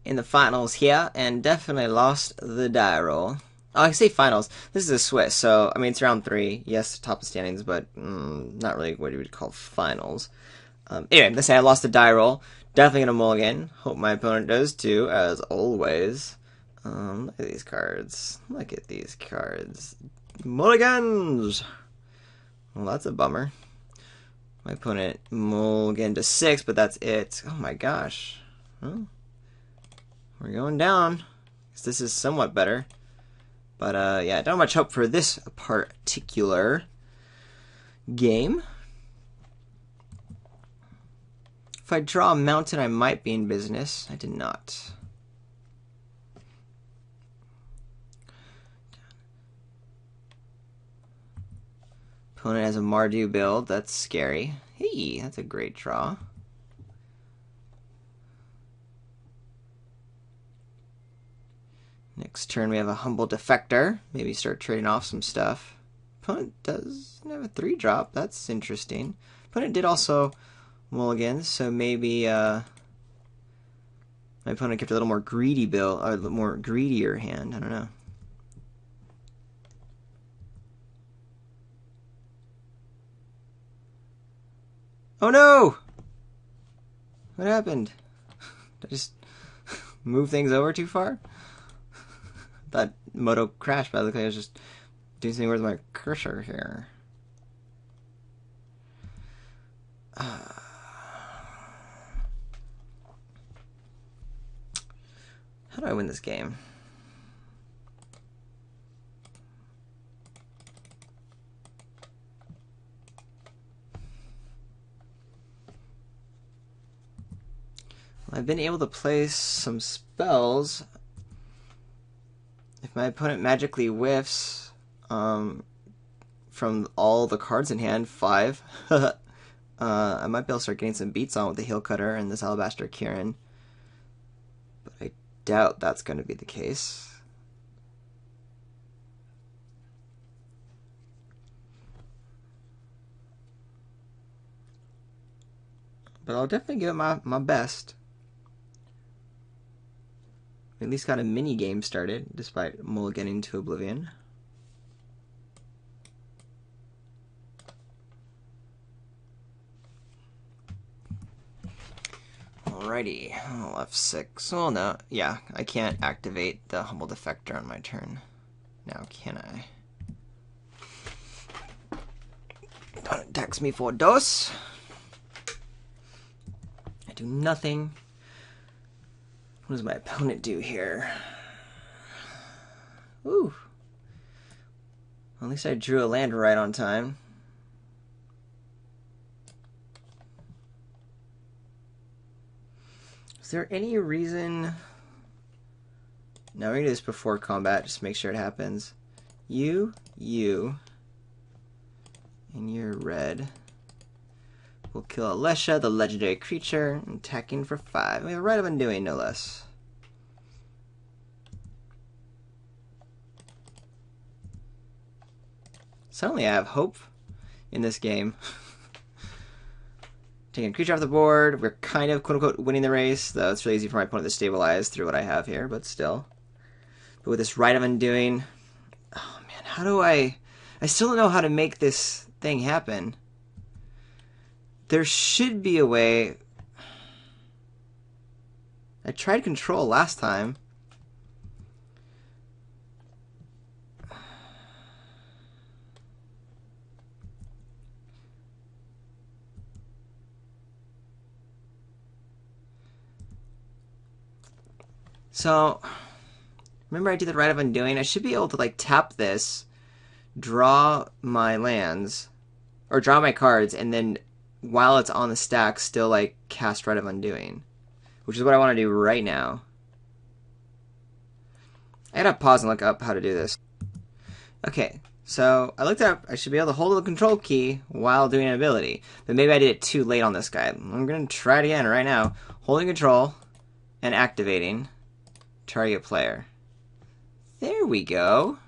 in the finals here, and definitely lost the die roll. Oh, I say finals. This is a Swiss, so I mean it's round 3. Yes, top of standings, but not really what you would call finals. Anyway, let's say I lost the die roll. Definitely gonna mulligan. Hope my opponent does too, as always. Look at these cards. Look at these cards. Mulligans! Well, that's a bummer. My opponent mulliganed to 6, but that's it. Oh my gosh. Well, we're going down. This is somewhat better. But yeah, I don't have much hope for this particular game. If I draw a mountain, I might be in business. I did not. Opponent has a Mardu build. That's scary. Hey, that's a great draw. Next turn we have a Humble Defector. Maybe start trading off some stuff. Opponent does have a 3-drop. That's interesting. Opponent did also mulligan, so maybe my opponent kept a little more greedy build, or a little more greedier hand. I don't know. Oh no! What happened? Did I just move things over too far? That Moto crashed, but I look like I was just doing something with my cursor here. How do I win this game? Well, I've been able to place some spells. If my opponent magically whiffs from all the cards in hand, 5, I might be able to start getting some beats on with the Heel Cutter and this Alabaster Kieran. But I doubt that's going to be the case. But I'll definitely give it my best. At least got a mini game started, despite mulliganing to oblivion. Alrighty, F6. Oh no, yeah, I can't activate the Humble Defector on my turn. Now can I? Don't attacks me for dos. I do nothing. What does my opponent do here? Ooh. Well, at least I drew a land right on time. Is there any reason... No, we're going to do this before combat, just to make sure it happens. You, and you're red. We'll kill Alesha, the legendary creature, attacking for 5. We have a Right of Undoing, no less. Suddenly I have hope in this game. Taking a creature off the board, we're kind of, quote-unquote, winning the race, though it's really easy for my opponent to stabilize through what I have here, but still. But with this Right of Undoing, oh man, how do I still don't know how to make this thing happen. There should be a way. I tried control last time. So, remember I did the Right of Undoing? I should be able to, like, tap this, draw my lands, or draw my cards, and then while it's on the stack, still, like, cast Right of Undoing. Which is what I want to do right now. I gotta pause and look up how to do this. Okay, so I looked up, I should be able to hold the control key while doing an ability. But maybe I did it too late on this guy. I'm gonna try it again right now. Holding control and activating target player. There we go.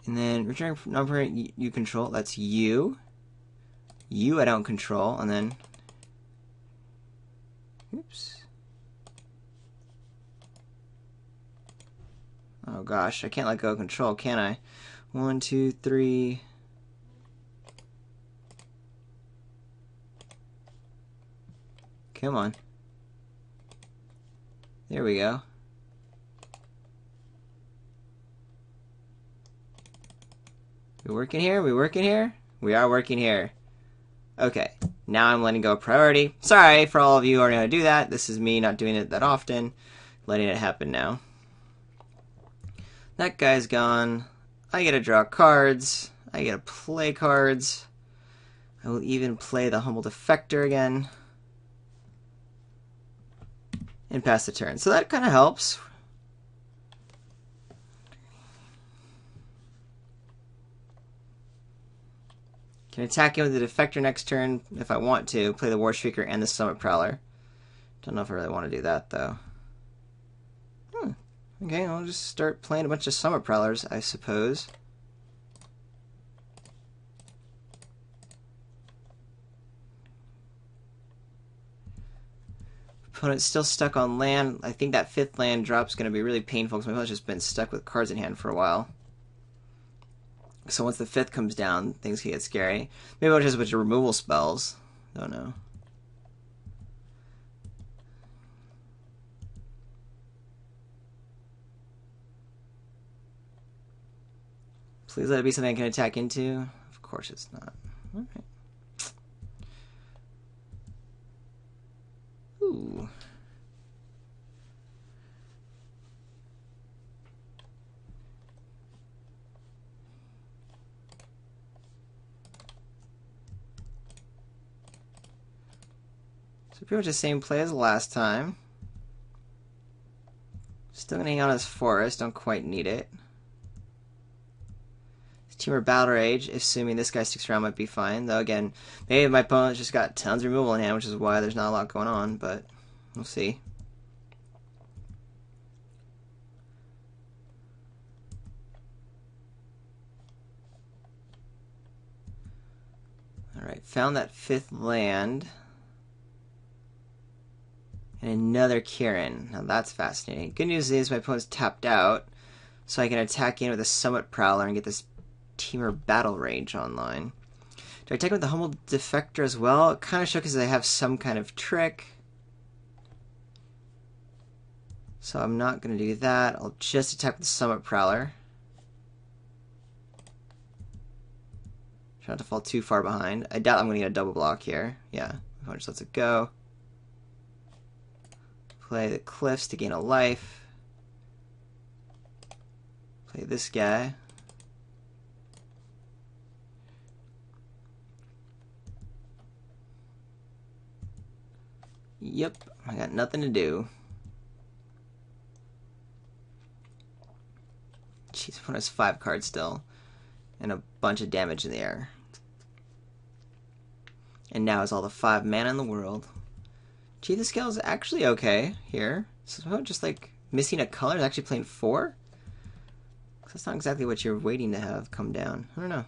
And then return number you control, that's you. You I don't control, and then oops. Oh gosh, I can't let go of control, can I? 1, 2, 3. Come on. There we go. We working here? We working here? We are working here. Okay, now I'm letting go of priority. Sorry for all of you who already know how to do that. This is me not doing it that often. Letting it happen now. That guy's gone. I get to draw cards. I get to play cards. I will even play the Humble Defector again. And pass the turn. So that kind of helps. Can attack him with the Defector next turn if I want to. Play the War Shrieker and the Summit Prowler. Don't know if I really want to do that, though. Okay, I'll just start playing a bunch of Summit Prowlers, I suppose. Opponent's still stuck on land. I think that 5th land drop's going to be really painful because my opponent's just been stuck with cards in hand for a while. So once the 5th comes down, things can get scary. Maybe I'll just have a bunch of removal spells. Don't know. Please let it be something I can attack into. Of course it's not. Alright. Ooh. So pretty much the same play as last time. Still gonna hang on his forest, don't quite need it. Team or Battle Rage, assuming this guy sticks around, might be fine. Though again, maybe my opponent's just got tons of removal in hand, which is why there's not a lot going on, but we'll see. Alright, found that 5th land. And another Kieran. Now that's fascinating. Good news is my opponent's tapped out, so I can attack in with a Summit Prowler and get this Team or Battle Rage online. Do I attack with the Humble Defector as well? It kind of shows because I have some kind of trick. So I'm not going to do that. I'll just attack with the Summit Prowler. Try not to fall too far behind. I doubt I'm going to get a double block here. Yeah, my opponent just lets it go. Play the Cliffs to gain a life. Play this guy. Yep, I got nothing to do. Jeez, one has 5 cards still. And a bunch of damage in the air. And now has all the 5 mana in the world. Gee, the scale is actually okay here. So just like missing a color is actually playing 4? That's not exactly what you're waiting to have come down. I don't know.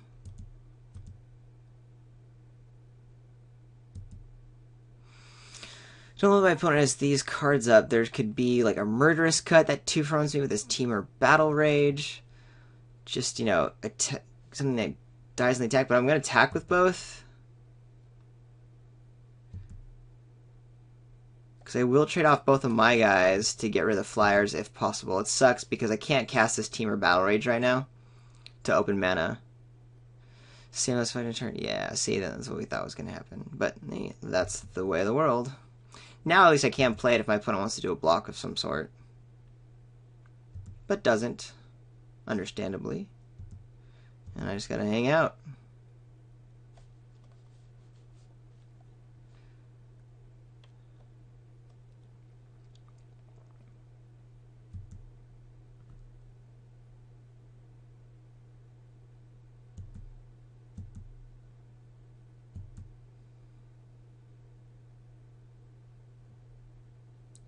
Don't know if my opponent has these cards up. There could be like a Murderous Cut that 2-for-1s me with his Team or Battle Rage. Just, you know, something that dies in the attack, but I'm going to attack with both. Because I will trade off both of my guys to get rid of the flyers if possible. It sucks because I can't cast this Team or Battle Rage right now to open mana. Same as fighting turn. Yeah, see, that's what we thought was going to happen. But that's the way of the world. Now at least I can play it if my opponent wants to do a block of some sort. But doesn't. Understandably. And I just gotta hang out.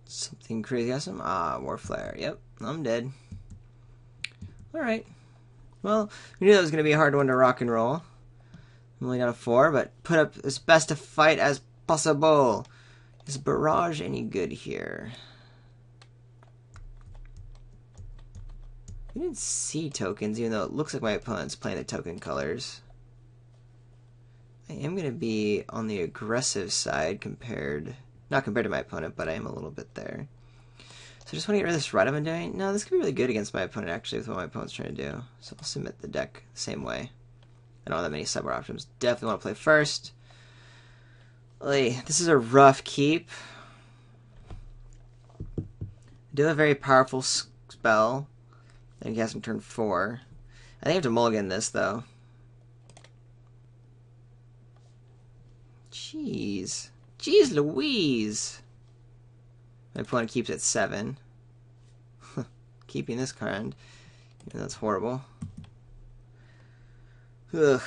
Something crazy awesome. Ah, War Flare. Yep, I'm dead. Alright. Well, we knew that was going to be a hard one to rock and roll. I'm only down to 4, but put up as best a fight as possible. Is Barrage any good here? I didn't see tokens, even though it looks like my opponent's playing the token colors. I am going to be on the aggressive side not compared to my opponent, but I am a little bit there. So I just want to get rid of this red I've been doing. No, this could be really good against my opponent, actually, with what my opponent's trying to do. So I'll submit the deck the same way. I don't have that many sideboard options. Definitely want to play first. This is a rough keep. I do have a very powerful spell. I can cast him turn 4. I think I have to mulligan this, though. Jeez. Jeez Louise! My opponent keeps at 7. Keeping this card. Yeah, that's horrible. Ugh.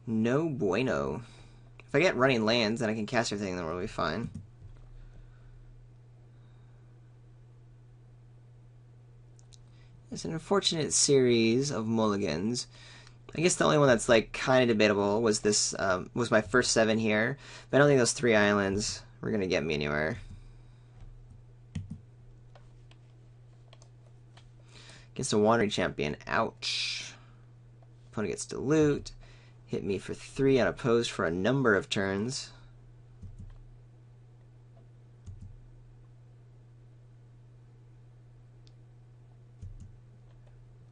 No bueno. If I get running lands, then I can cast everything, then we'll be fine. It's an unfortunate series of mulligans. I guess the only one that's like kind of debatable was this. Was my first 7 here, but I don't think those 3 islands were gonna get me anywhere. Against a wandering champion, ouch. Opponent gets to loot. Hit me for 3 unopposed for a number of turns.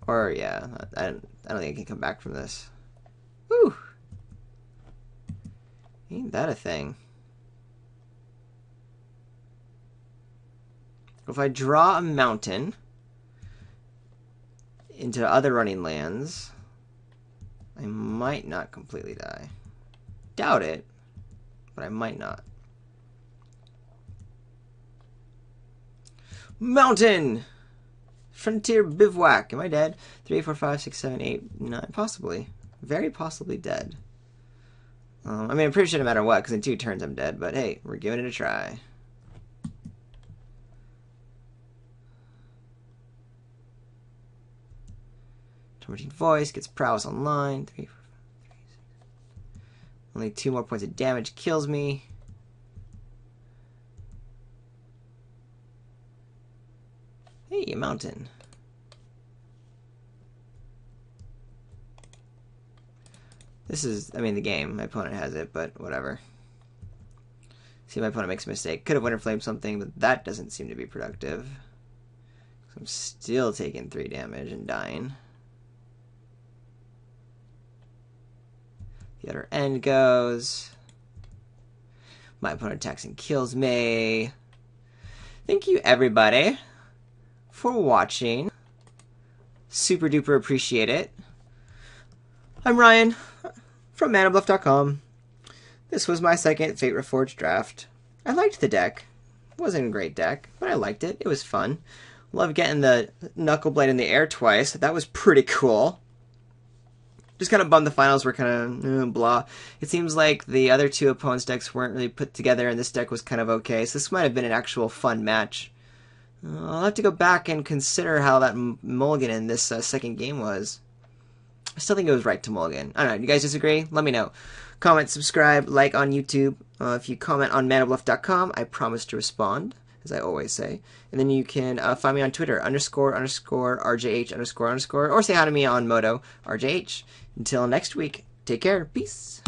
Or, yeah, I don't think I can come back from this. Whew! Ain't that a thing? If I draw a mountain into other running lands, I might not completely die. Doubt it, but I might not. Mountain! Frontier Bivouac. Am I dead? 3, 4, 5, 6, 7, 8, 9. Possibly. Very possibly dead. I mean, I'm pretty sure no matter what, because in 2 turns I'm dead, but hey, we're giving it a try. Tormenting Voice gets Prowess online. 3, 4, 5, 3, 6. Only 2 more points of damage kills me. Hey, a mountain. This is, I mean, the game. My opponent has it, but whatever. See, my opponent makes a mistake. Could have Winter Flame something, but that doesn't seem to be productive. So I'm still taking 3 damage and dying. The other end goes. My opponent attacks and kills me. Thank you, everybody, for watching. Super duper appreciate it. I'm Ryan from manabluff.com. This was my second Fate Reforged draft. I liked the deck. It wasn't a great deck, but I liked it. It was fun. Love getting the Knuckle Blade in the air twice. That was pretty cool. Just kind of bummed the finals were kind of blah. It seems like the other 2 opponents' decks weren't really put together, and this deck was kind of okay. So this might have been an actual fun match. I'll have to go back and consider how that mulligan in this second game was. I still think it was right to mulligan. I don't know. You guys disagree? Let me know. Comment, subscribe, like on YouTube. If you comment on manabluff.com, I promise to respond, as I always say. And then you can find me on Twitter, __RJH__, or say hi to me on Moto, RJH. Until next week, take care. Peace.